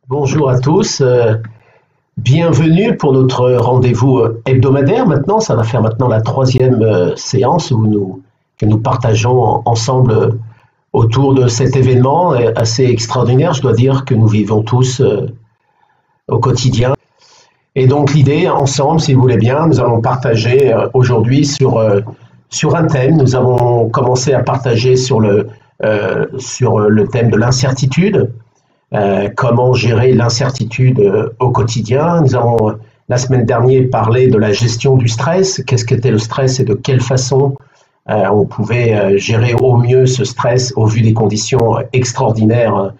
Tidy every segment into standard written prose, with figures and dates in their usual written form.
Bonjour à tous, bienvenue pour notre rendez-vous hebdomadaire. Maintenant, ça va faire maintenant la troisième séance que nous partageons ensemble autour de cet événement assez extraordinaire, je dois dire, que nous vivons tous au quotidien. Et donc l'idée, ensemble, si vous voulez bien, nous allons partager aujourd'hui sur un thème. Nous avons commencé à partager sur le thème de l'incertitude. Comment gérer l'incertitude au quotidien. Nous avons la semaine dernière parlé de la gestion du stress, qu'est-ce qu'était le stress et de quelle façon on pouvait gérer au mieux ce stress au vu des conditions extraordinaires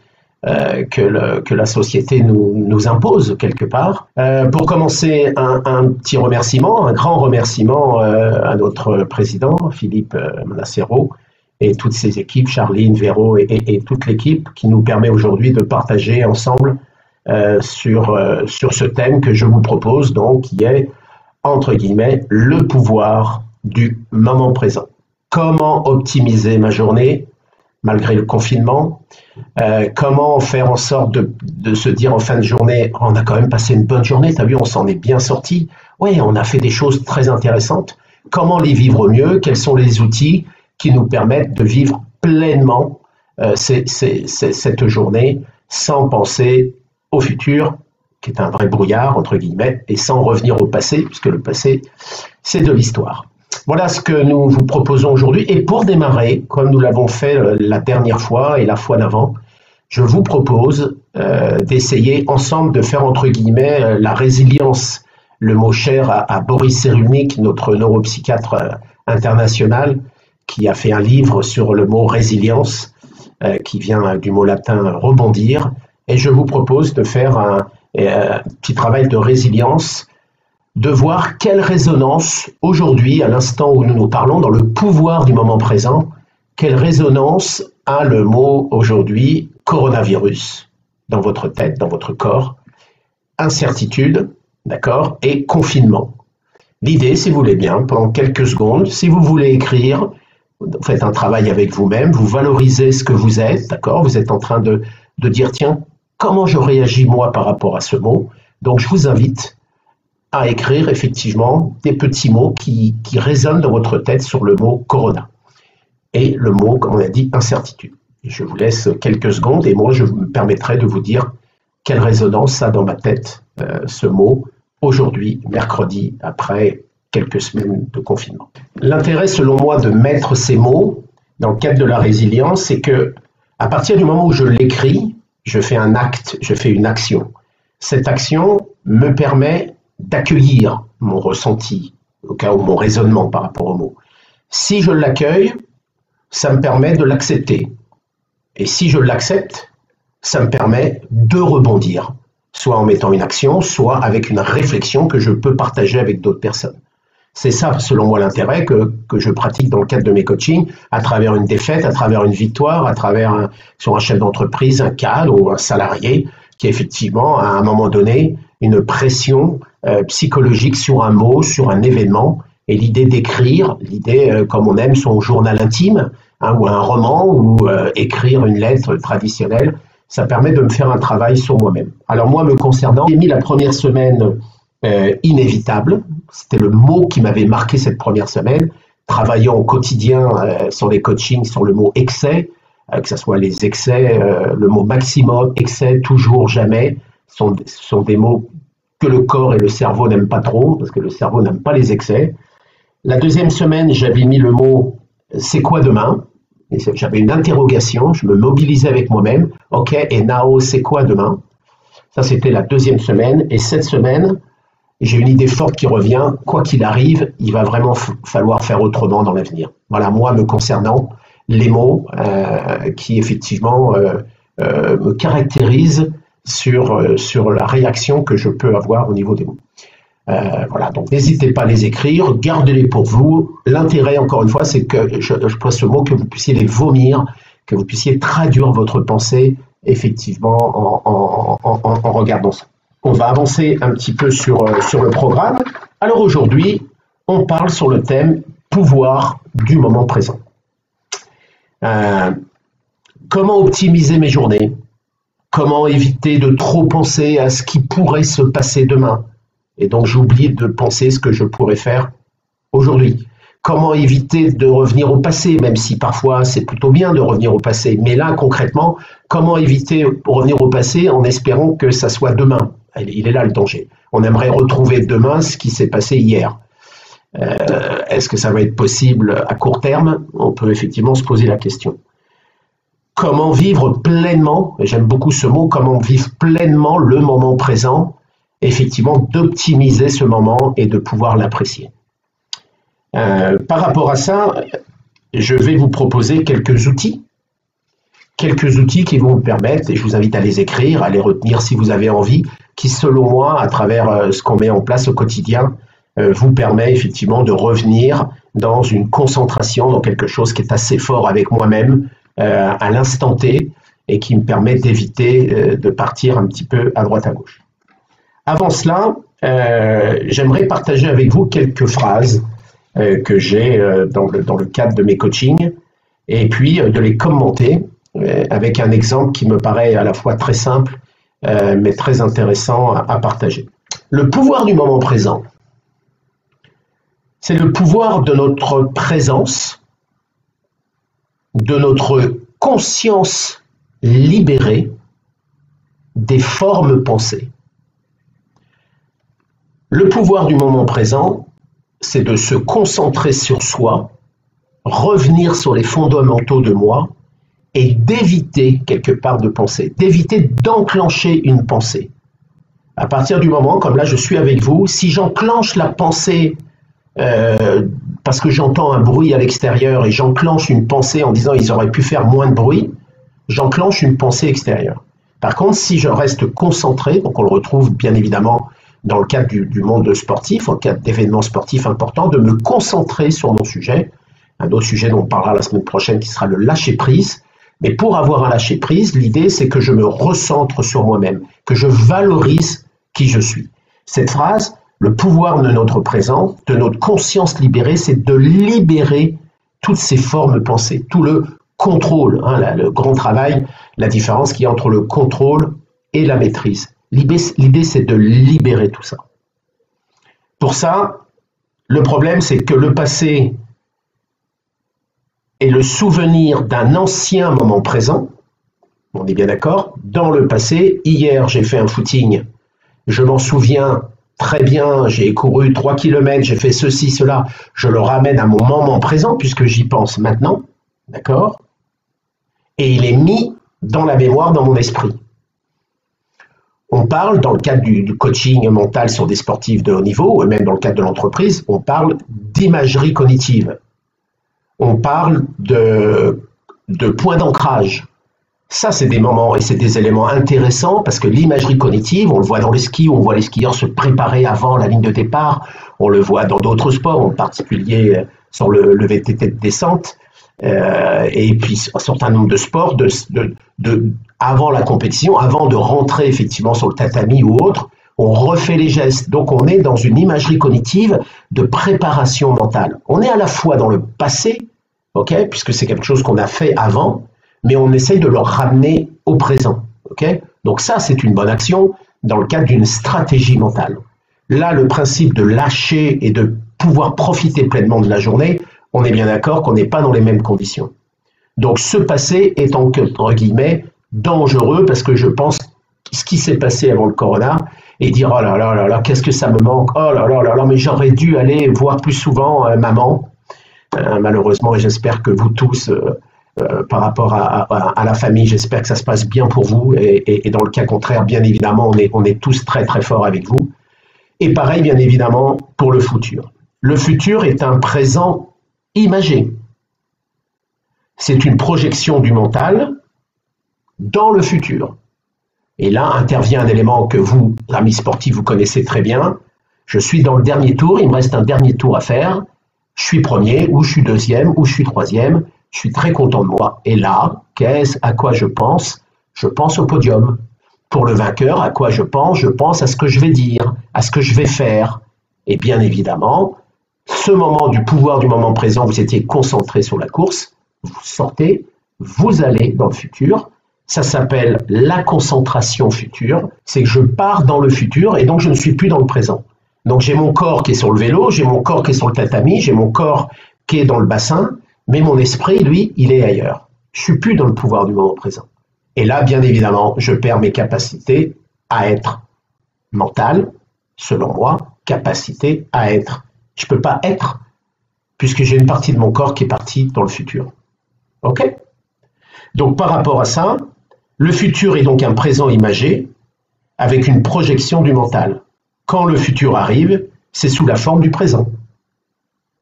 que la société nous impose quelque part. Pour commencer, un petit remerciement, un grand remerciement à notre président, Philippe Manassero, et toutes ces équipes, Charline, Véro et toute l'équipe qui nous permet aujourd'hui de partager ensemble sur ce thème que je vous propose, donc qui est, entre guillemets, le pouvoir du moment présent. Comment optimiser ma journée malgré le confinement? Comment faire en sorte de se dire en fin de journée, on a quand même passé une bonne journée, t'as vu, on s'en est bien sorti. Oui, on a fait des choses très intéressantes. Comment les vivre au mieux? Quels sont les outils qui nous permettent de vivre pleinement cette journée sans penser au futur, qui est un vrai brouillard, entre guillemets, et sans revenir au passé, puisque le passé, c'est de l'histoire. Voilà ce que nous vous proposons aujourd'hui. Et pour démarrer, comme nous l'avons fait la dernière fois et la fois d'avant, je vous propose d'essayer ensemble de faire, entre guillemets, la résilience, le mot cher à Boris Cyrulnik, notre neuropsychiatre international, qui a fait un livre sur le mot résilience, qui vient du mot latin rebondir. Et je vous propose de faire un petit travail de résilience, de voir quelle résonance aujourd'hui, à l'instant où nous nous parlons, dans le pouvoir du moment présent, quelle résonance a le mot aujourd'hui coronavirus dans votre tête, dans votre corps, incertitude, d'accord, et confinement. L'idée, si vous voulez bien, pendant quelques secondes, si vous voulez écrire, vous faites un travail avec vous-même, vous valorisez ce que vous êtes, d'accord? Vous êtes en train de dire, tiens, comment je réagis moi par rapport à ce mot? Donc, je vous invite à écrire effectivement des petits mots qui résonnent dans votre tête sur le mot corona. Et le mot, comme on a dit, incertitude. Je vous laisse quelques secondes et moi, je me permettrai de vous dire quelle résonance ça a dans ma tête, ce mot, aujourd'hui, mercredi, après quelques semaines de confinement. L'intérêt, selon moi, de mettre ces mots dans le cadre de la résilience, c'est que à partir du moment où je l'écris, je fais un acte, je fais une action. Cette action me permet d'accueillir mon ressenti, au cas où mon raisonnement par rapport au mot. Si je l'accueille, ça me permet de l'accepter. Et si je l'accepte, ça me permet de rebondir, soit en mettant une action, soit avec une réflexion que je peux partager avec d'autres personnes. C'est ça, selon moi, l'intérêt que je pratique dans le cadre de mes coachings, à travers une défaite, à travers une victoire, à travers sur un chef d'entreprise, un cadre ou un salarié qui a effectivement, à un moment donné, une pression psychologique sur un mot, sur un événement. Et l'idée d'écrire, l'idée, comme on aime son journal intime, ou un roman, ou écrire une lettre traditionnelle, ça permet de me faire un travail sur moi-même. Alors moi, me concernant, j'ai mis la première semaine inévitable. C'était le mot qui m'avait marqué cette première semaine, travaillant au quotidien sur les coachings, sur le mot excès, que ce soit les excès, le mot maximum, excès, toujours, jamais, sont des mots que le corps et le cerveau n'aiment pas trop, parce que le cerveau n'aime pas les excès. La deuxième semaine, j'avais mis le mot « c'est quoi demain ?» J'avais une interrogation, je me mobilisais avec moi-même. « Ok, et now, c'est quoi demain ?» Ça, c'était la deuxième semaine. Et cette semaine, j'ai une idée forte qui revient. Quoi qu'il arrive, il va vraiment falloir faire autrement dans l'avenir. Voilà, moi, me concernant, les mots qui, effectivement, me caractérisent sur la réaction que je peux avoir au niveau des mots. Voilà, donc n'hésitez pas à les écrire, gardez-les pour vous. L'intérêt, encore une fois, c'est que je pose ce mot, que vous puissiez les vomir, que vous puissiez traduire votre pensée, effectivement, en regardant ça. On va avancer un petit peu sur le programme. Alors aujourd'hui, on parle sur le thème « Pouvoir du moment présent ». Comment optimiser mes journées? Comment éviter de trop penser à ce qui pourrait se passer demain? Et donc j'oublie de penser ce que je pourrais faire aujourd'hui. Comment éviter de revenir au passé, même si parfois c'est plutôt bien de revenir au passé. Mais là, concrètement, comment éviter de revenir au passé en espérant que ça soit demain? Il est là le danger. On aimerait retrouver demain ce qui s'est passé hier. Est-ce que ça va être possible à court terme? On peut effectivement se poser la question. Comment vivre pleinement, et j'aime beaucoup ce mot, comment vivre pleinement le moment présent, effectivement d'optimiser ce moment et de pouvoir l'apprécier. Par rapport à ça, je vais vous proposer quelques outils qui vont vous permettre, et je vous invite à les écrire, à les retenir si vous avez envie, qui selon moi, à travers ce qu'on met en place au quotidien, vous permet effectivement de revenir dans une concentration, dans quelque chose qui est assez fort avec moi-même, à l'instant T, et qui me permet d'éviter de partir un petit peu à droite à gauche. Avant cela, j'aimerais partager avec vous quelques phrases que j'ai dans le cadre de mes coachings, et puis de les commenter avec un exemple qui me paraît à la fois très simple, mais très intéressant à partager. Le pouvoir du moment présent, c'est le pouvoir de notre présence, de notre conscience libérée des formes pensées. Le pouvoir du moment présent, c'est de se concentrer sur soi, revenir sur les fondamentaux de moi et d'éviter quelque part de penser, d'éviter d'enclencher une pensée. À partir du moment, comme là je suis avec vous, si j'enclenche la pensée parce que j'entends un bruit à l'extérieur et j'enclenche une pensée en disant ils auraient pu faire moins de bruit, j'enclenche une pensée extérieure. Par contre, si je reste concentré, donc on le retrouve bien évidemment dans le cadre du monde sportif, en cadre d'événements sportifs importants, de me concentrer sur mon sujet, un autre sujet dont on parlera la semaine prochaine qui sera le lâcher-prise. Mais pour avoir un lâcher-prise, l'idée c'est que je me recentre sur moi-même, que je valorise qui je suis. Cette phrase, le pouvoir de notre présent, de notre conscience libérée, c'est de libérer toutes ces formes pensées, tout le contrôle, le grand travail, la différence qu'il y a entre le contrôle et la maîtrise. L'idée, c'est de libérer tout ça. Pour ça, le problème, c'est que le passé est le souvenir d'un ancien moment présent. On est bien d'accord? Dans le passé, hier, j'ai fait un footing. Je m'en souviens très bien, j'ai couru 3 km, j'ai fait ceci, cela. Je le ramène à mon moment présent puisque j'y pense maintenant. D'accord? Et il est mis dans la mémoire, dans mon esprit. On parle, dans le cadre du coaching mental sur des sportifs de haut niveau, et même dans le cadre de l'entreprise, on parle d'imagerie cognitive. On parle de points d'ancrage. Ça, c'est des moments et c'est des éléments intéressants parce que l'imagerie cognitive, on le voit dans les skis, on voit les skieurs se préparer avant la ligne de départ, on le voit dans d'autres sports, en particulier sur le VTT de descente, et puis un certain nombre de sports, avant la compétition, avant de rentrer effectivement sur le tatami ou autre, on refait les gestes. Donc on est dans une imagerie cognitive de préparation mentale. On est à la fois dans le passé, okay, puisque c'est quelque chose qu'on a fait avant, mais on essaye de le ramener au présent. Okay? Donc ça, c'est une bonne action dans le cadre d'une stratégie mentale. Là, le principe de lâcher et de pouvoir profiter pleinement de la journée, on est bien d'accord qu'on n'est pas dans les mêmes conditions. Donc ce passé est entre guillemets dangereux parce que je pense ce qui s'est passé avant le corona et dire oh là là là là, qu'est-ce que ça me manque, oh là là là là, mais j'aurais dû aller voir plus souvent maman. Malheureusement, et j'espère que vous tous, par rapport à la famille, j'espère que ça se passe bien pour vous et dans le cas contraire, bien évidemment, on est tous très très forts avec vous. Et pareil, bien évidemment, pour le futur. Le futur est un présent imagé. C'est une projection du mental dans le futur. Et là intervient un élément que vous, amis sportifs, vous connaissez très bien. Je suis dans le dernier tour, il me reste un dernier tour à faire. Je suis premier, ou je suis deuxième, ou je suis troisième. Je suis très content de moi. Et là, à quoi je pense? Je pense au podium. Pour le vainqueur, à quoi je pense? Je pense à ce que je vais dire, à ce que je vais faire. Et bien évidemment, ce moment du pouvoir du moment présent, vous étiez concentré sur la course, vous sortez, vous allez dans le futur, Ça s'appelle la concentration future. C'est que je pars dans le futur et donc je ne suis plus dans le présent. Donc j'ai mon corps qui est sur le vélo, j'ai mon corps qui est sur le tatami, j'ai mon corps qui est dans le bassin, mais mon esprit, lui, il est ailleurs. Je suis plus dans le pouvoir du moment présent. Et là, bien évidemment, je perds mes capacités à être mental, selon moi, capacité à être. Je ne peux pas être, puisque j'ai une partie de mon corps qui est partie dans le futur. OK? Donc par rapport à ça, le futur est donc un présent imagé avec une projection du mental. Quand le futur arrive, c'est sous la forme du présent,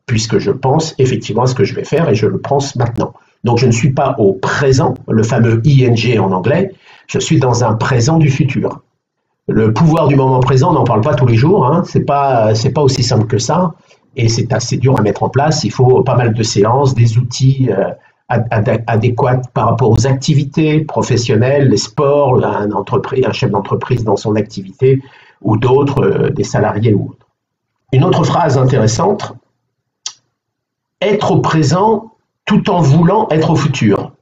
puisque je pense effectivement à ce que je vais faire et je le pense maintenant. Donc je ne suis pas au présent, le fameux ing en anglais, je suis dans un présent du futur. Le pouvoir du moment présent, on n'en parle pas tous les jours, hein. C'est pas aussi simple que ça, et c'est assez dur à mettre en place. Il faut pas mal de séances, des outils adéquats par rapport aux activités professionnelles, les sports, un chef d'entreprise dans son activité, ou d'autres, des salariés ou autres. Une autre phrase intéressante, être au présent tout en voulant être au futur.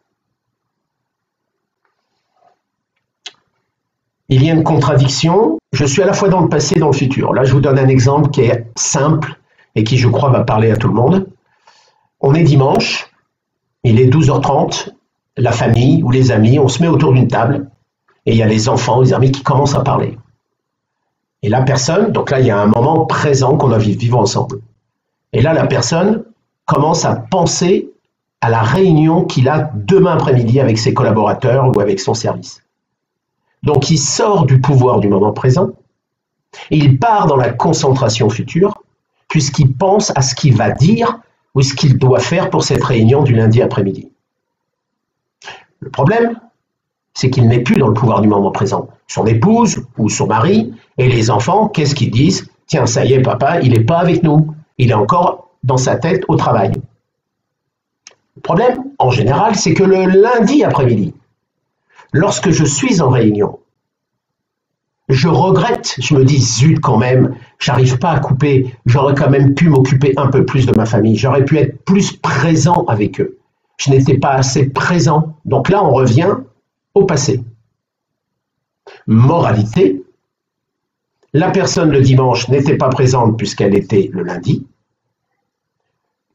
Il y a une contradiction, je suis à la fois dans le passé et dans le futur. Là, je vous donne un exemple qui est simple et qui, je crois, va parler à tout le monde. On est dimanche, il est 12h30, la famille ou les amis, on se met autour d'une table et il y a les enfants, les amis qui commencent à parler. Et la personne, donc là, il y a un moment présent qu'on a vivre ensemble. Et là, la personne commence à penser à la réunion qu'il a demain après-midi avec ses collaborateurs ou avec son service. Donc, il sort du pouvoir du moment présent, et il part dans la concentration future, puisqu'il pense à ce qu'il va dire ou ce qu'il doit faire pour cette réunion du lundi après-midi. Le problème, c'est qu'il n'est plus dans le pouvoir du moment présent. Son épouse ou son mari et les enfants, qu'est-ce qu'ils disent? Tiens, ça y est, papa, il n'est pas avec nous. Il est encore dans sa tête au travail. Le problème, en général, c'est que le lundi après-midi, lorsque je suis en réunion, je regrette, je me dis, zut quand même, j'arrive pas à couper, j'aurais quand même pu m'occuper un peu plus de ma famille, j'aurais pu être plus présent avec eux. Je n'étais pas assez présent. Donc là, on revient au passé. Moralité, la personne le dimanche n'était pas présente puisqu'elle était le lundi.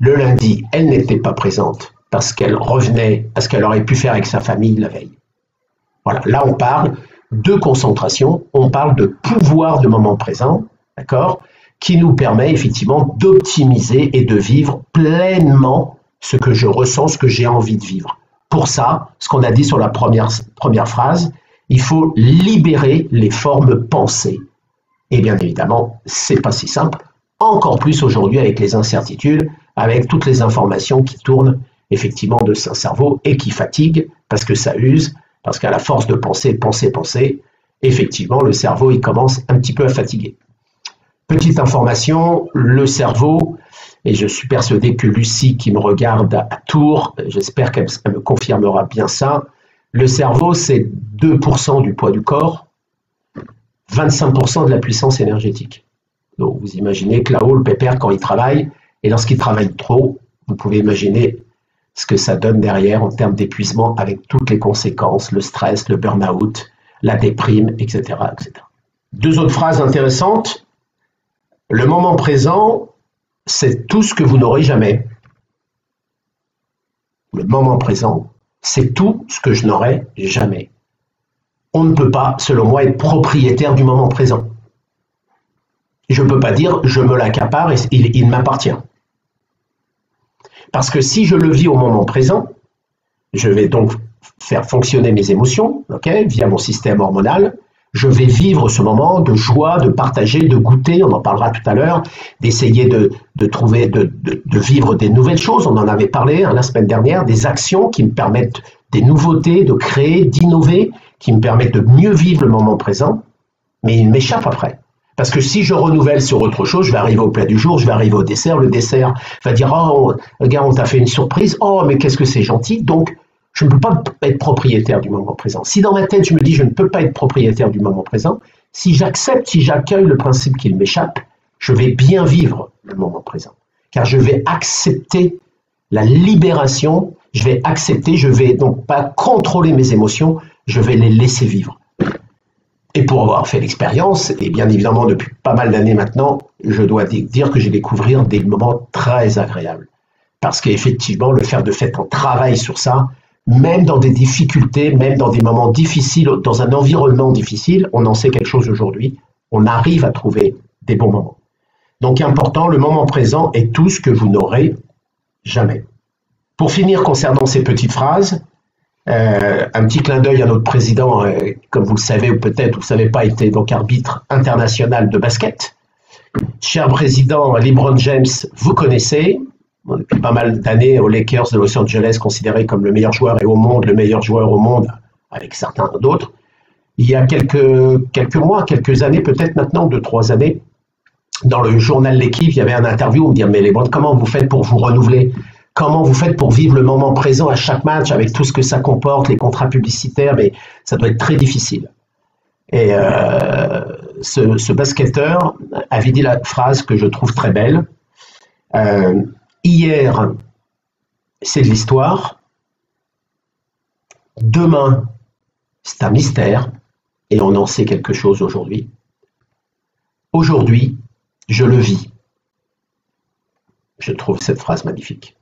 Le lundi, elle n'était pas présente parce qu'elle revenait à ce qu'elle aurait pu faire avec sa famille la veille. Voilà, là on parle de concentration, on parle de pouvoir de moment présent, d'accord, qui nous permet effectivement d'optimiser et de vivre pleinement ce que je ressens, ce que j'ai envie de vivre. Pour ça, ce qu'on a dit sur la première phrase, il faut libérer les formes pensées. Et bien évidemment, c'est pas si simple, encore plus aujourd'hui avec les incertitudes, avec toutes les informations qui tournent effectivement de son cerveau et qui fatiguent parce que ça use, parce qu'à la force de penser, effectivement, le cerveau, il commence un petit peu à fatiguer. Petite information, le cerveau, et je suis persuadé que Lucie, qui me regarde à Tours, j'espère qu'elle me confirmera bien ça, le cerveau, c'est 2% du poids du corps, 25% de la puissance énergétique. Donc, vous imaginez que là-haut, le pépère, quand il travaille, et lorsqu'il travaille trop, vous pouvez imaginer ce que ça donne derrière en termes d'épuisement avec toutes les conséquences, le stress, le burn-out, la déprime, etc., etc. Deux autres phrases intéressantes. Le moment présent, c'est tout ce que vous n'aurez jamais. Le moment présent, c'est tout ce que je n'aurai jamais. On ne peut pas, selon moi, être propriétaire du moment présent. Je ne peux pas dire je me l'accapare et il m'appartient. Parce que si je le vis au moment présent, je vais donc faire fonctionner mes émotions, okay, via mon système hormonal. Je vais vivre ce moment de joie, de partager, de goûter, on en parlera tout à l'heure, d'essayer de trouver, de vivre des nouvelles choses. On en avait parlé la semaine dernière, des actions qui me permettent des nouveautés, de créer, d'innover, qui me permettent de mieux vivre le moment présent, mais il m'échappe après. Parce que si je renouvelle sur autre chose, je vais arriver au plat du jour, je vais arriver au dessert, le dessert va dire « Oh, regarde, on t'a fait une surprise, oh, mais qu'est-ce que c'est gentil !» Donc, je ne peux pas être propriétaire du moment présent. Si dans ma tête, je me dis « Je ne peux pas être propriétaire du moment présent », si j'accepte, si j'accueille le principe qu'il m'échappe, je vais bien vivre le moment présent. Car je vais accepter la libération, je vais accepter, je vais donc pas contrôler mes émotions, je vais les laisser vivre. Et pour avoir fait l'expérience, et bien évidemment depuis pas mal d'années maintenant, je dois dire que j'ai découvert des moments très agréables. Parce qu'effectivement, le faire de fait un travail sur ça, même dans des difficultés, même dans des moments difficiles, dans un environnement difficile, on en sait quelque chose aujourd'hui, on arrive à trouver des bons moments. Donc important, le moment présent est tout ce que vous n'aurez jamais. Pour finir, concernant ces petites phrases, un petit clin d'œil à notre président, comme vous le savez ou peut-être vous ne savez pas, était donc arbitre international de basket. Cher président LeBron James, vous connaissez, depuis pas mal d'années aux Lakers de Los Angeles, considéré comme le meilleur joueur et au monde, le meilleur joueur au monde, avec certains d'autres. Il y a quelques mois, quelques années, peut-être maintenant, 2-3 années, dans le journal L'Équipe, il y avait un interview où on me dit « Mais LeBron, comment vous faites pour vous renouveler ? Comment vous faites pour vivre le moment présent à chaque match avec tout ce que ça comporte, les contrats publicitaires, mais ça doit être très difficile. » Et ce basketteur avait dit la phrase que je trouve très belle. Hier, c'est de l'histoire. Demain, c'est un mystère. Et on en sait quelque chose aujourd'hui. Aujourd'hui, je le vis. Je trouve cette phrase magnifique.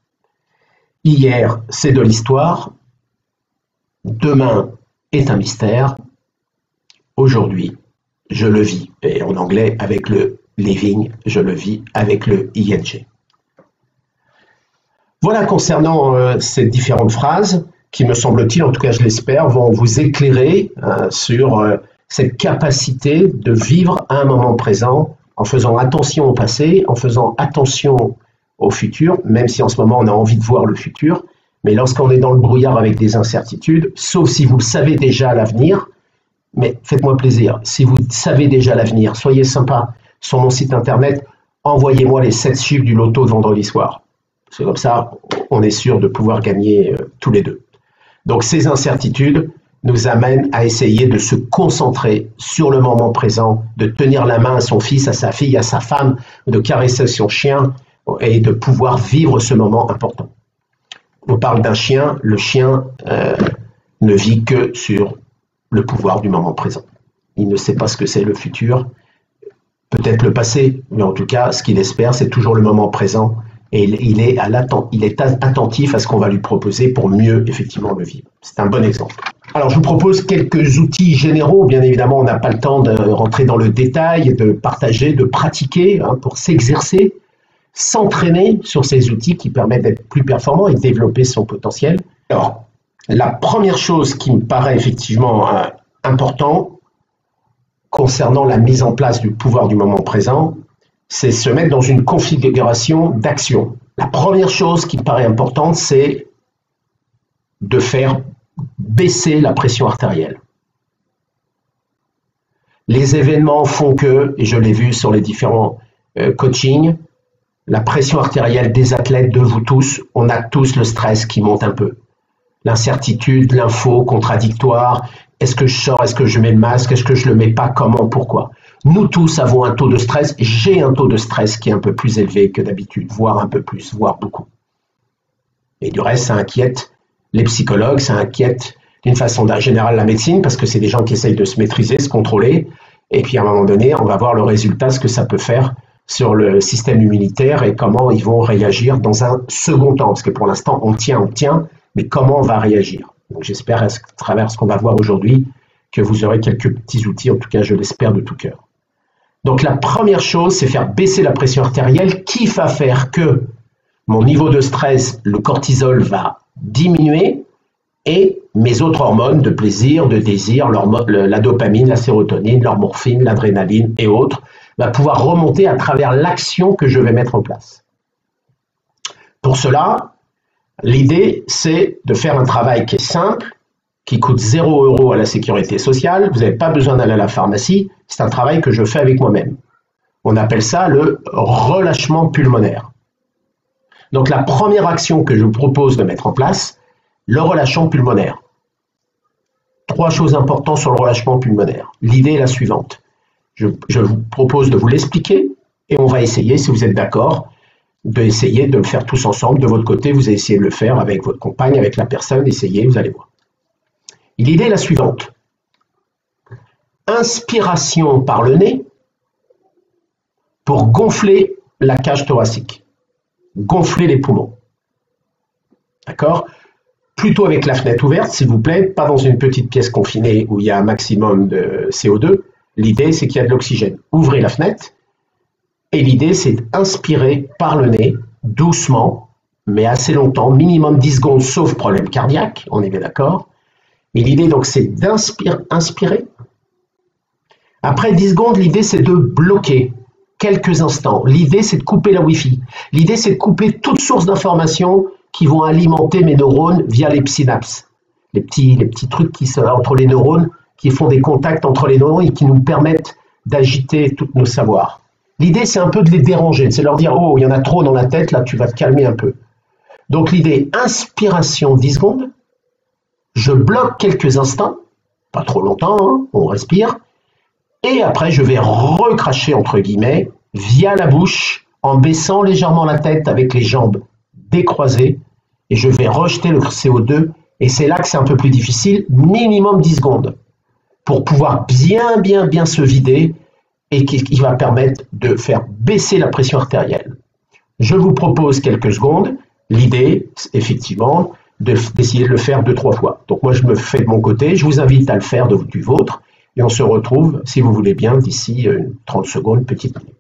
Hier, c'est de l'histoire. Demain est un mystère. Aujourd'hui, je le vis. Et en anglais, avec le living, je le vis avec le ing. Voilà concernant ces différentes phrases qui, me semble-t-il, en tout cas je l'espère, vont vous éclairer sur cette capacité de vivre un moment présent en faisant attention au passé, en faisant attention au futur, même si en ce moment on a envie de voir le futur, mais lorsqu'on est dans le brouillard avec des incertitudes, sauf si vous le savez déjà à l'avenir, mais faites-moi plaisir, si vous savez déjà l'avenir, soyez sympa sur mon site internet, envoyez-moi les 7 chiffres du loto de vendredi soir. C'est comme ça, on est sûr de pouvoir gagner tous les deux. Donc ces incertitudes nous amènent à essayer de se concentrer sur le moment présent, de tenir la main à son fils, à sa fille, à sa femme, de caresser son chien et de pouvoir vivre ce moment important. On parle d'un chien, le chien ne vit que sur le pouvoir du moment présent. Il ne sait pas ce que c'est le futur, peut-être le passé, mais en tout cas, ce qu'il espère, c'est toujours le moment présent. Et il est attentif à ce qu'on va lui proposer pour mieux, effectivement, le vivre. C'est un bon exemple. Alors, je vous propose quelques outils généraux. Bien évidemment, on n'a pas le temps de rentrer dans le détail, de partager, de pratiquer pour s'exercer, s'entraîner sur ces outils qui permettent d'être plus performant et de développer son potentiel. Alors, la première chose qui me paraît effectivement important concernant la mise en place du pouvoir du moment présent, c'est se mettre dans une configuration d'action. La première chose qui me paraît importante, c'est de faire baisser la pression artérielle. Les événements font que, et je l'ai vu sur les différents coachings, la pression artérielle des athlètes, de vous tous, on a tous le stress qui monte un peu. L'incertitude, l'info contradictoire, est-ce que je sors, est-ce que je mets le masque, est-ce que je le mets pas, comment, pourquoi? Nous tous avons un taux de stress, j'ai un taux de stress qui est un peu plus élevé que d'habitude, voire un peu plus, voire beaucoup. Et du reste, ça inquiète les psychologues, ça inquiète d'une façon générale la médecine, parce que c'est des gens qui essayent de se maîtriser, se contrôler, et puis à un moment donné, on va voir le résultat, ce que ça peut faire sur le système immunitaire et comment ils vont réagir dans un second temps, parce que pour l'instant, on tient, mais comment on va réagir? Donc j'espère, à travers ce qu'on va voir aujourd'hui, que vous aurez quelques petits outils, en tout cas je l'espère de tout cœur. Donc la première chose, c'est faire baisser la pression artérielle qui va faire que mon niveau de stress, le cortisol, va diminuer et mes autres hormones de plaisir, de désir, la dopamine, la sérotonine, la morphine, l'adrénaline et autres, va pouvoir remonter à travers l'action que je vais mettre en place. Pour cela, l'idée, c'est de faire un travail qui est simple, qui coûte 0 € à la sécurité sociale. Vous n'avez pas besoin d'aller à la pharmacie. C'est un travail que je fais avec moi-même. On appelle ça le relâchement pulmonaire. Donc la première action que je vous propose de mettre en place, le relâchement pulmonaire. 3 choses importantes sur le relâchement pulmonaire. L'idée est la suivante. Je vous propose de vous l'expliquer et on va essayer, si vous êtes d'accord, d'essayer de le faire tous ensemble. De votre côté, vous essayez de le faire avec votre compagne, avec la personne. Essayez, vous allez voir. L'idée est la suivante. Inspiration par le nez pour gonfler la cage thoracique, gonfler les poumons. D'accord? Plutôt avec la fenêtre ouverte, s'il vous plaît, pas dans une petite pièce confinée où il y a un maximum de CO2. L'idée, c'est qu'il y a de l'oxygène. Ouvrez la fenêtre et l'idée, c'est d'inspirer par le nez, doucement, mais assez longtemps, minimum 10 secondes, sauf problème cardiaque, on est bien d'accord. Et l'idée, donc, c'est d'inspirer. Après 10 secondes, l'idée, c'est de bloquer quelques instants. L'idée, c'est de couper la Wi-Fi. L'idée, c'est de couper toute source d'information qui vont alimenter mes neurones via les synapses. Les petits trucs qui sont entre les neurones, qui font des contacts entre les neurones et qui nous permettent d'agiter tous nos savoirs. L'idée, c'est un peu de les déranger, c'est leur dire « Oh, il y en a trop dans la tête, là, tu vas te calmer un peu. » Donc l'idée, inspiration 10 secondes, je bloque quelques instants, pas trop longtemps, hein, on respire, et après je vais recracher entre guillemets via la bouche en baissant légèrement la tête avec les jambes décroisées et je vais rejeter le CO2 et c'est là que c'est un peu plus difficile, minimum 10 secondes pour pouvoir bien se vider et qui va permettre de faire baisser la pression artérielle. Je vous propose quelques secondes, l'idée effectivement d'essayer de le faire 2-3 fois. Donc moi je me fais de mon côté, je vous invite à le faire du vôtre. Et on se retrouve, si vous voulez bien, d'ici 30 secondes, petite minute.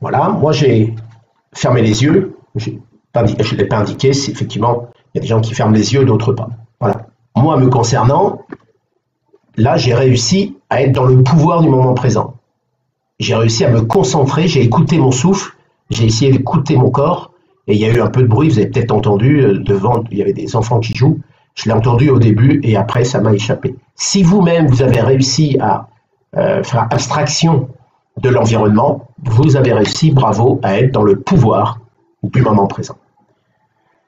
Voilà, moi j'ai fermé les yeux, je ne l'ai pas indiqué, effectivement, il y a des gens qui ferment les yeux, d'autres pas. Voilà. Moi, me concernant, là, j'ai réussi à être dans le pouvoir du moment présent. J'ai réussi à me concentrer, j'ai écouté mon souffle, j'ai essayé d'écouter mon corps, et il y a eu un peu de bruit, vous avez peut-être entendu, devant, il y avait des enfants qui jouent, je l'ai entendu au début, et après, ça m'a échappé. Si vous-même, vous avez réussi à faire abstraction de l'environnement, vous avez réussi, bravo, à être dans le pouvoir du moment présent.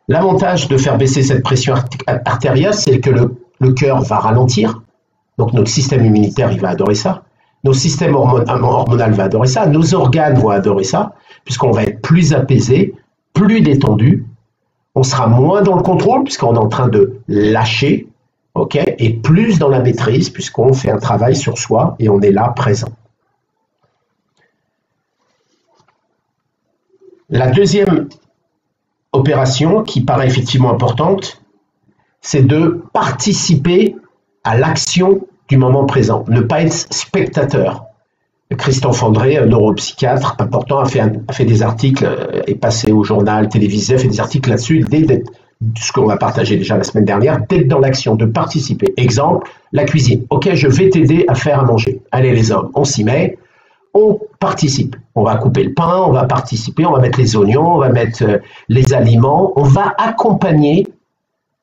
L'avantage de faire baisser cette pression artérielle, c'est que le cœur va ralentir, donc notre système immunitaire, il va adorer ça, notre système hormonal va adorer ça, nos organes vont adorer ça, puisqu'on va être plus apaisé, plus détendu, on sera moins dans le contrôle, puisqu'on est en train de lâcher, okay, et plus dans la maîtrise, puisqu'on fait un travail sur soi et on est là présent. La deuxième opération qui paraît effectivement importante, c'est de participer à l'action du moment présent, ne pas être spectateur. Christophe André, un neuropsychiatre important, a fait des articles, est passé au journal télévisé, a fait des articles là-dessus, ce qu'on a partagé déjà la semaine dernière, d'être dans l'action, de participer. Exemple, la cuisine. Ok, je vais t'aider à faire à manger. Allez les hommes, on s'y met. On participe. On va couper le pain, on va participer, on va mettre les oignons, on va mettre les aliments, on va accompagner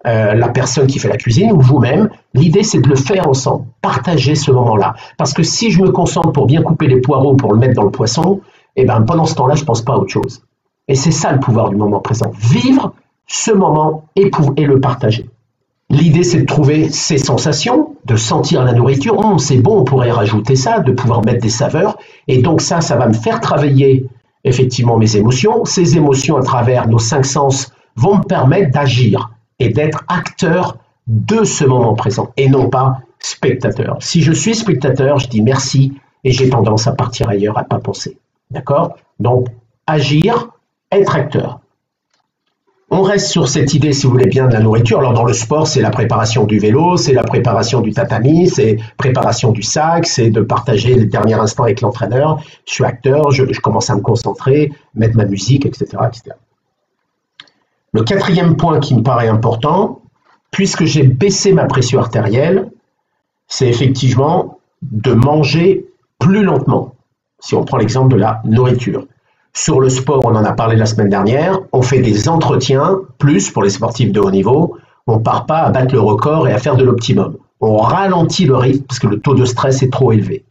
la personne qui fait la cuisine ou vous-même. L'idée, c'est de le faire ensemble, partager ce moment-là. Parce que si je me concentre pour bien couper les poireaux, pour le mettre dans le poisson, eh ben, pendant ce temps-là, je ne pense pas à autre chose. Et c'est ça le pouvoir du moment présent. Vivre ce moment et le partager. L'idée, c'est de trouver ces sensations, de sentir la nourriture. C'est bon, on pourrait rajouter ça, de pouvoir mettre des saveurs. Et donc ça va me faire travailler effectivement mes émotions. Ces émotions, à travers nos 5 sens, vont me permettre d'agir et d'être acteur de ce moment présent et non pas spectateur. Si je suis spectateur, je dis merci et j'ai tendance à partir ailleurs, à ne pas penser. D'accord? Donc, agir, être acteur. On reste sur cette idée, si vous voulez bien, de la nourriture. Alors, dans le sport, c'est la préparation du vélo, c'est la préparation du tatami, c'est préparation du sac, c'est de partager les derniers instants avec l'entraîneur. Je suis acteur, je commence à me concentrer, mettre ma musique, etc., etc. Le 4e point qui me paraît important, puisque j'ai baissé ma pression artérielle, c'est effectivement de manger plus lentement. Si on prend l'exemple de la nourriture. Sur le sport, on en a parlé la semaine dernière, on fait des entretiens, plus pour les sportifs de haut niveau, on ne part pas à battre le record et à faire de l'optimum. On ralentit le rythme parce que le taux de stress est trop élevé.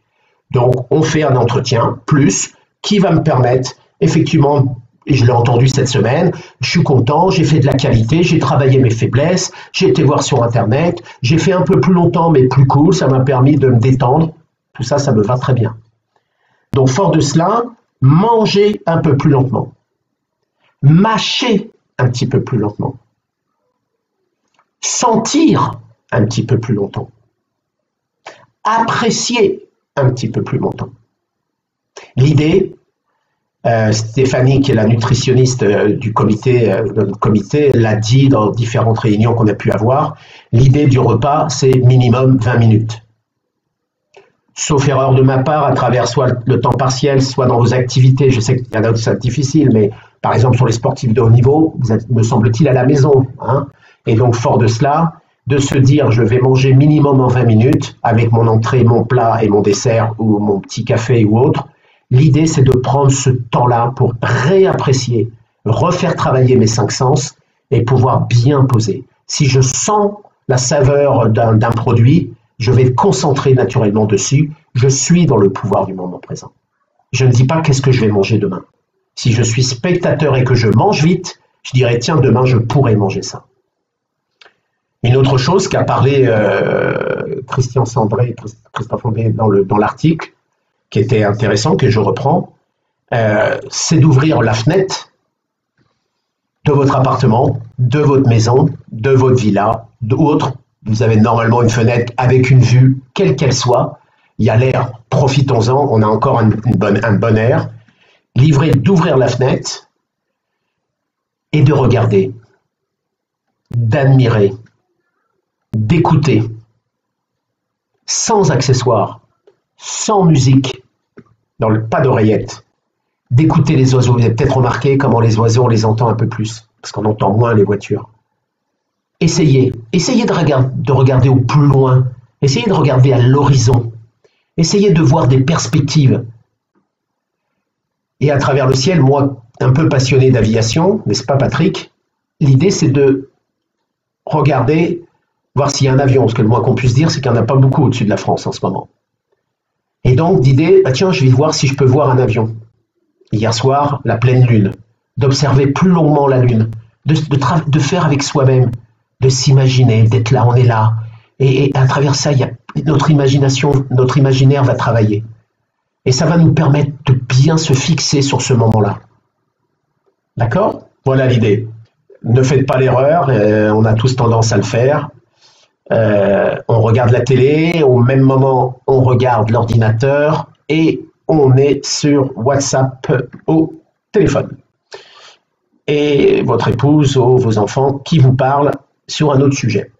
Donc, on fait un entretien, plus, qui va me permettre, effectivement, et je l'ai entendu cette semaine, je suis content, j'ai fait de la qualité, j'ai travaillé mes faiblesses, j'ai été voir sur Internet, j'ai fait un peu plus longtemps mais plus cool, ça m'a permis de me détendre. Tout ça, ça me va très bien. Donc, fort de cela, manger un peu plus lentement, mâcher un petit peu plus lentement, sentir un petit peu plus longtemps, apprécier un petit peu plus longtemps. L'idée, Stéphanie, qui est la nutritionniste du comité, l'a dit dans différentes réunions qu'on a pu avoir, l'idée du repas, c'est minimum 20 minutes. Sauf erreur de ma part, à travers soit le temps partiel, soit dans vos activités. Je sais qu'il y en a où c'est difficile, mais par exemple sur les sportifs de haut niveau, vous êtes, me semble-t-il, à la maison. Hein, et donc, fort de cela, de se dire je vais manger minimum en 20 minutes avec mon entrée, mon plat et mon dessert ou mon petit café ou autre. L'idée, c'est de prendre ce temps-là pour réapprécier, refaire travailler mes 5 sens et pouvoir bien poser. Si je sens la saveur d'un produit, je vais me concentrer naturellement dessus. Je suis dans le pouvoir du moment présent. Je ne dis pas qu'est-ce que je vais manger demain. Si je suis spectateur et que je mange vite, je dirais tiens, demain, je pourrais manger ça. Une autre chose qu'a parlé Christophe André dans l'article, qui était intéressant, que je reprends, c'est d'ouvrir la fenêtre de votre appartement, de votre maison, de votre villa, d'autres. Vous avez normalement une fenêtre avec une vue, quelle qu'elle soit. Il y a l'air, profitons-en, on a encore un bon air. D'ouvrir la fenêtre et de regarder, d'admirer, d'écouter, sans accessoires, sans musique, pas d'oreillette, d'écouter les oiseaux. Vous avez peut-être remarqué comment les oiseaux, on les entend un peu plus, parce qu'on entend moins les voitures. Essayez de regarder au plus loin, essayez de regarder à l'horizon, essayez de voir des perspectives. Et à travers le ciel, moi, un peu passionné d'aviation, n'est-ce pas Patrick? L'idée, c'est de regarder, voir s'il y a un avion, parce que le moins qu'on puisse dire, c'est qu'il n'y en a pas beaucoup au-dessus de la France en ce moment. Et donc, d'idée, tiens, je vais voir si je peux voir un avion. Hier soir, la pleine lune, d'observer plus longuement la lune, de faire avec soi-même, de s'imaginer, d'être là, on est là. Et à travers ça, notre imagination, notre imaginaire va travailler. Et ça va nous permettre de bien se fixer sur ce moment-là. D'accord? Voilà l'idée. Ne faites pas l'erreur, on a tous tendance à le faire. On regarde la télé, au même moment, on regarde l'ordinateur et on est sur WhatsApp au téléphone. Et votre épouse ou vos enfants qui vous parlent sur un autre sujet.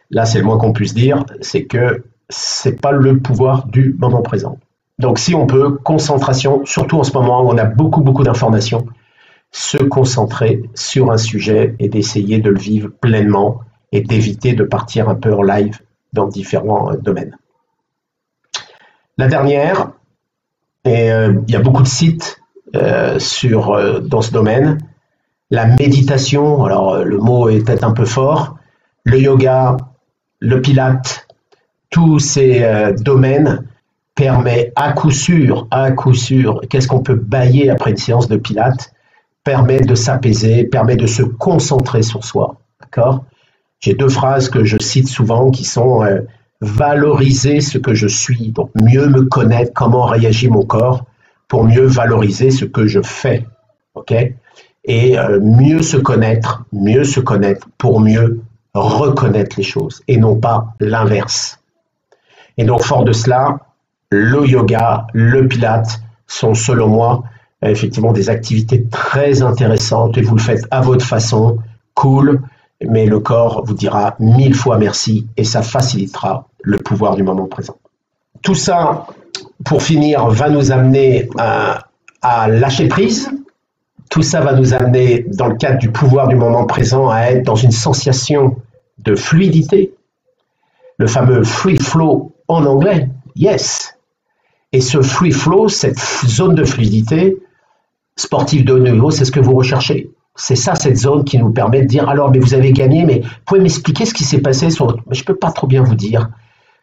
Là, c'est le moins qu'on puisse dire, c'est que c'est pas le pouvoir du moment présent. Donc, si on peut, concentration, surtout en ce moment où on a beaucoup d'informations, se concentrer sur un sujet et d'essayer de le vivre pleinement et d'éviter de partir un peu en live dans différents domaines. La dernière, et il y a beaucoup de sites dans ce domaine, la méditation, alors le mot est peut-être un peu fort, le yoga, le pilate, tous ces domaines permettent à coup sûr, qu'est-ce qu'on peut bailler après une séance de pilate, permet de s'apaiser, permet de se concentrer sur soi. D'accord ? J'ai 2 phrases que je cite souvent qui sont valoriser ce que je suis, donc mieux me connaître, comment réagit mon corps, pour mieux valoriser ce que je fais, ok? Et mieux se connaître pour mieux reconnaître les choses et non pas l'inverse. Et donc, fort de cela, le yoga, le pilate sont, selon moi, effectivement des activités très intéressantes et vous le faites à votre façon, cool, mais le corps vous dira 1000 fois merci et ça facilitera le pouvoir du moment présent. Tout ça, pour finir, va nous amener à lâcher prise. Tout ça va nous amener, dans le cadre du pouvoir du moment présent, à être dans une sensation de fluidité, le fameux free flow en anglais, yes. Et ce free flow, cette zone de fluidité, sportif de haut niveau, c'est ce que vous recherchez. C'est ça, cette zone qui nous permet de dire, alors, mais vous avez gagné, mais vous pouvez m'expliquer ce qui s'est passé sur votre... Mais je ne peux pas trop bien vous dire.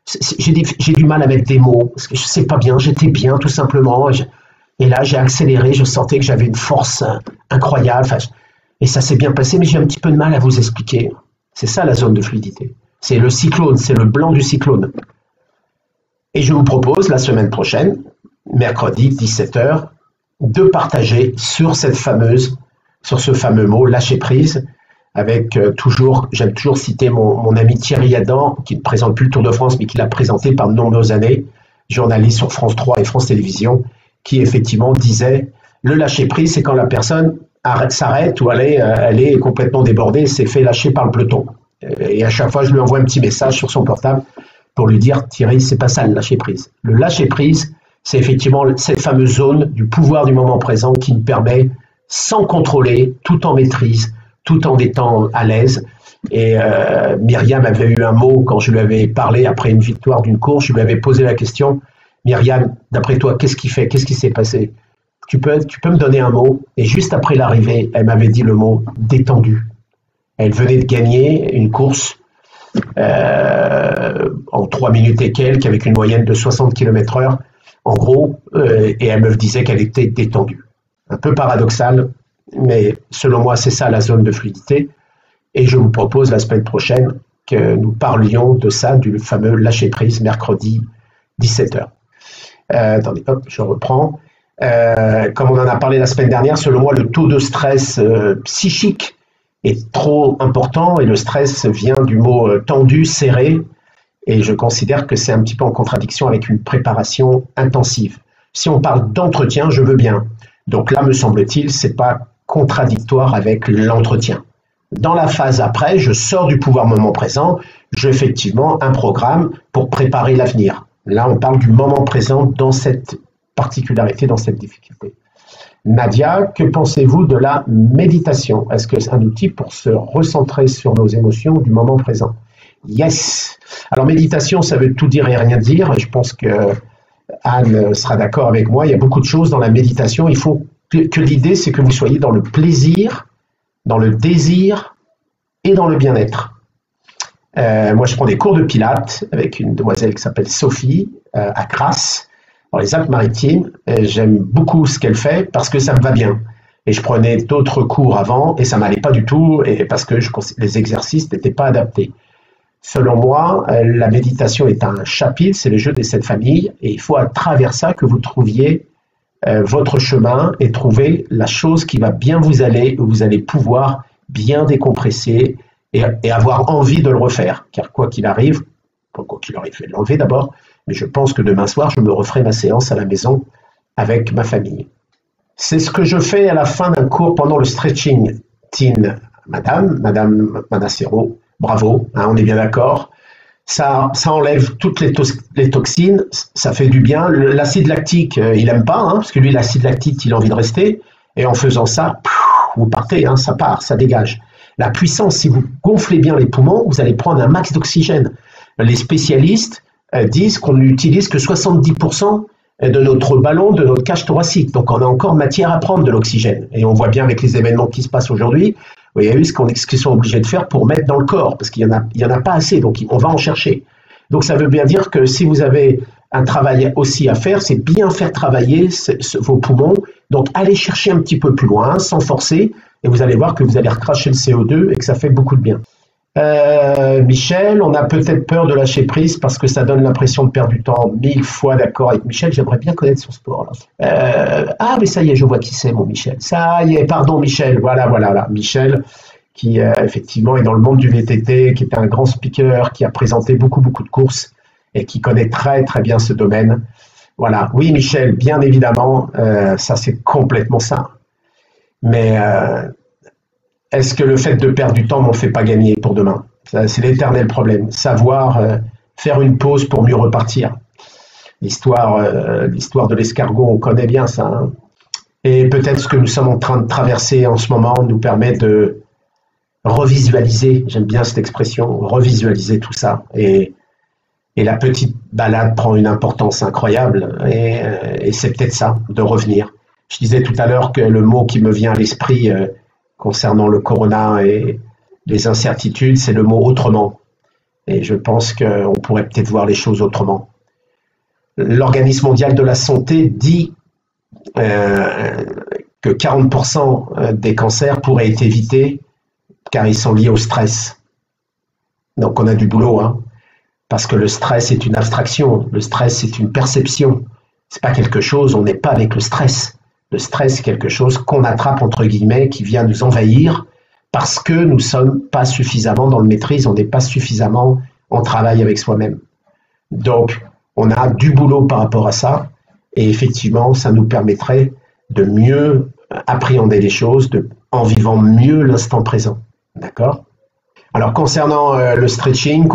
J'ai du mal à mettre des mots, parce que je ne sais pas bien, j'étais bien, tout simplement. Et là, j'ai accéléré, je sentais que j'avais une force incroyable. Et ça s'est bien passé, mais j'ai un petit peu de mal à vous expliquer. C'est ça, la zone de fluidité. C'est le cyclone, c'est le blanc du cyclone. Et je vous propose, la semaine prochaine, mercredi, 17h, de partager sur ce fameux mot, lâcher prise, avec j'aime toujours citer mon ami Thierry Adam, qui ne présente plus le Tour de France, mais qui l'a présenté par de nombreuses années, journaliste sur France 3 et France Télévisions, qui effectivement disait, le lâcher prise, c'est quand la personne s'arrête ou elle est complètement débordée, s'est fait lâcher par le peloton. Et à chaque fois, je lui envoie un petit message sur son portable pour lui dire, Thierry, c'est pas ça le lâcher prise. Le lâcher prise, c'est effectivement cette fameuse zone du pouvoir du moment présent qui nous permet, sans contrôler, tout en maîtrise, tout en étant à l'aise. Et Myriam avait eu un mot quand je lui avais parlé après une victoire d'une course, je lui avais posé la question, Myriam, d'après toi, qu'est-ce qui s'est passé? Tu peux me donner un mot? Et juste après l'arrivée, elle m'avait dit le mot détendu. Elle venait de gagner une course en 3 minutes et quelques, avec une moyenne de 60 km/h, en gros, et elle me disait qu'elle était détendue. Un peu paradoxal, mais selon moi, c'est ça la zone de fluidité. Et je vous propose la semaine prochaine que nous parlions de ça, du fameux lâcher-prise, mercredi 17h. Attendez, hop, je reprends. Comme on en a parlé la semaine dernière, selon moi, le taux de stress psychique est trop important et le stress vient du mot tendu, serré, et je considère que c'est un petit peu en contradiction avec une préparation intensive. Si on parle d'entretien, je veux bien. Donc là, me semble-t-il, c'est pas contradictoire avec l'entretien. Dans la phase après, je sors du pouvoir moment présent, j'ai effectivement un programme pour préparer l'avenir. Là, on parle du moment présent dans cette particularité, dans cette difficulté. Nadia, que pensez-vous de la méditation? Est-ce que c'est un outil pour se recentrer sur nos émotions du moment présent? Yes. Alors, méditation, ça veut tout dire et rien dire. Je pense que Anne sera d'accord avec moi. Il y a beaucoup de choses dans la méditation. Il faut que l'idée, c'est que vous soyez dans le plaisir, dans le désir et dans le bien-être. Moi, je prends des cours de pilates avec une demoiselle qui s'appelle Sophie à Grasse, dans les Alpes-Maritimes. J'aime beaucoup ce qu'elle fait parce que ça me va bien. Et je prenais d'autres cours avant et ça m'allait pas du tout et parce que les exercices n'étaient pas adaptés. Selon moi, la méditation est un chapitre, c'est le jeu des 7 familles et il faut à travers ça que vous trouviez votre chemin et trouver la chose qui va bien vous aller, où vous allez pouvoir bien décompresser et avoir envie de le refaire. Car quoi qu'il arrive, je vais l'enlever d'abord, mais je pense que demain soir, je me referai ma séance à la maison avec ma famille. C'est ce que je fais à la fin d'un cours pendant le stretching. Tine, Madame Manacero, bravo, hein, on est bien d'accord. Ça enlève toutes les toxines, ça fait du bien. L'acide lactique, il n'aime pas, hein, parce que lui, l'acide lactique, il a envie de rester. Et en faisant ça, vous partez, hein, ça part, ça dégage. La puissance, si vous gonflez bien les poumons, vous allez prendre un max d'oxygène. Les spécialistes disent qu'on n'utilise que 70% de notre ballon, de notre cage thoracique. Donc, on a encore matière à prendre de l'oxygène. Et on voit bien avec les événements qui se passent aujourd'hui, vous voyez ce qu'ils sont obligés de faire pour mettre dans le corps, parce qu'il y en a pas assez, donc on va en chercher. Donc, ça veut bien dire que si vous avez un travail aussi à faire, c'est bien faire travailler vos poumons. Donc, allez chercher un petit peu plus loin, sans forcer, et vous allez voir que vous allez recracher le CO2 et que ça fait beaucoup de bien. Michel, on a peut-être peur de lâcher prise parce que ça donne l'impression de perdre du temps. 1000 fois d'accord avec Michel, j'aimerais bien connaître son sport. Là. Ah, mais ça y est, je vois qui c'est, mon Michel. Ça y est, pardon, Michel. Voilà. Michel, qui effectivement est dans le monde du VTT, qui est un grand speaker, qui a présenté beaucoup de courses et qui connaît très bien ce domaine. Voilà, oui, Michel, bien évidemment, ça c'est complètement ça. Mais est-ce que le fait de perdre du temps m'en fait pas gagner pour demain? C'est l'éternel problème. Savoir faire une pause pour mieux repartir. L'histoire de l'escargot, on connaît bien ça. Hein. Et peut-être ce que nous sommes en train de traverser en ce moment nous permet de revisualiser, j'aime bien cette expression, revisualiser tout ça. Et la petite balade prend une importance incroyable. Et c'est peut-être ça, de revenir. Je disais tout à l'heure que le mot qui me vient à l'esprit concernant le corona et les incertitudes, c'est le mot autrement. Et je pense qu'on pourrait peut-être voir les choses autrement. L'Organisme mondial de la santé dit que 40% des cancers pourraient être évités car ils sont liés au stress. Donc on a du boulot, hein, parce que le stress est une abstraction, le stress c'est une perception. C'est pas quelque chose, on n'est pas avec le stress. Le stress, c'est quelque chose qu'on attrape, entre guillemets, qui vient nous envahir parce que nous ne sommes pas suffisamment dans le maîtrise, on n'est pas suffisamment en travail avec soi-même. Donc, on a du boulot par rapport à ça et effectivement, ça nous permettrait de mieux appréhender les choses en vivant mieux l'instant présent. D'accord? Alors, concernant le stretching,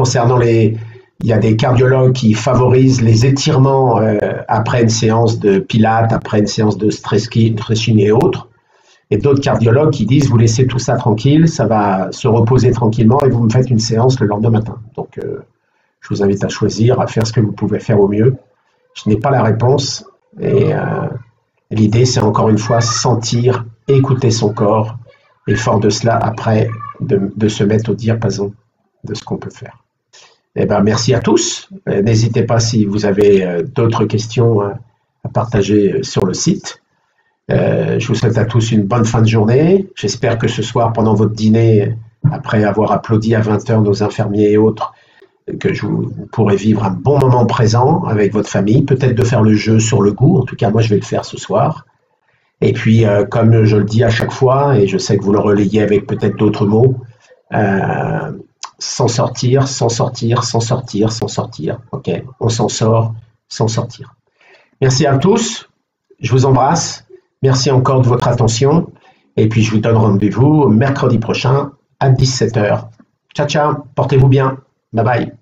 il y a des cardiologues qui favorisent les étirements après une séance de pilates, après une séance de stretching et autres. Et d'autres cardiologues qui disent, vous laissez tout ça tranquille, ça va se reposer tranquillement et vous me faites une séance le lendemain matin. Donc, je vous invite à choisir, à faire ce que vous pouvez faire au mieux. Je n'ai pas la réponse. Et l'idée, c'est encore une fois sentir, écouter son corps. Et fort de cela, après, de se mettre au diapason de ce qu'on peut faire. Eh ben, merci à tous. N'hésitez pas si vous avez d'autres questions à partager sur le site. Je vous souhaite à tous une bonne fin de journée. J'espère que ce soir, pendant votre dîner, après avoir applaudi à 20h nos infirmiers et autres, que vous pourrez vivre un bon moment présent avec votre famille, peut-être de faire le jeu sur le goût. En tout cas, moi, je vais le faire ce soir. Et puis, comme je le dis à chaque fois, et je sais que vous le relayez avec peut-être d'autres mots, s'en sortir. Ok, on s'en sort, s'en sortir. Merci à tous. Je vous embrasse. Merci encore de votre attention. Et puis, je vous donne rendez-vous mercredi prochain à 17h. Ciao. Portez-vous bien. Bye bye.